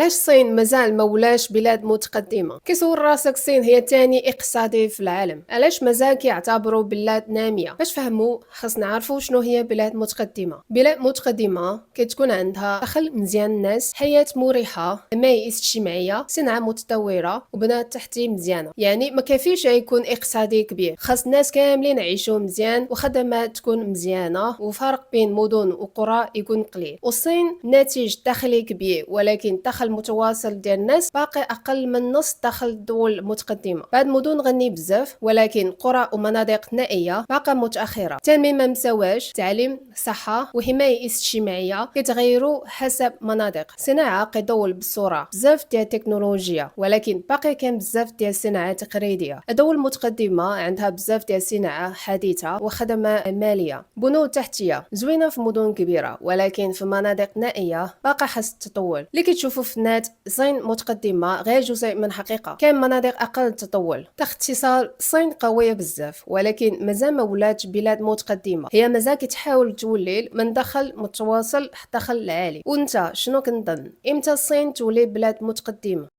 علاش الصين مازال ما ولاش بلاد متقدمة؟ كيسول راسك الصين هي تاني اقتصادي في العالم، علاش مازال كيعتبروا بلاد نامية؟ باش فهموا خاص نعرفوا شنو هي بلاد متقدمة. بلاد متقدمة كتكون عندها دخل مزيان الناس، حياة مريحة، حماية اجتماعية، صناعة متطورة وبنى تحتية مزيانة. يعني ما كافيش يكون اقتصادي كبير، خاص الناس كاملين يعيشوا مزيان وخدمات تكون مزيانة وفرق بين مدن وقرى يكون قليل. والصين ناتج دخلي كبير، ولكن الدخل المتواصل ديال الناس باقي اقل من نص دخل الدول المتقدمه. بعض المدن غني بزاف، ولكن قرى ومناطق نائيه باقا متاخره. التنميه ما مساواش، تعليم، صحه وحمايه اجتماعيه كيتغيروا حسب مناطق. صناعه كيدول بصوره بزاف ديال التكنولوجيا، ولكن باقي كاين بزاف ديال الصناعات تقليديه. الدول المتقدمه عندها بزاف ديال الصناعه حديثه وخدمه ماليه. بنود تحتيه زوينه في مدن كبيره، ولكن في مناطق نائيه باقا خاص التطور. اللي كتشوفوا في النت الصين متقدمه غير جزء من حقيقه، كاين مناطق اقل تطور. باختصار الصين قويه بزاف، ولكن مازال ما ولاتش بلاد متقدمه، هي مازال كتحاول تولي من دخل متواصل حتى دخل عالي. وانت شنو كنظن امتى الصين تولي بلاد متقدمه؟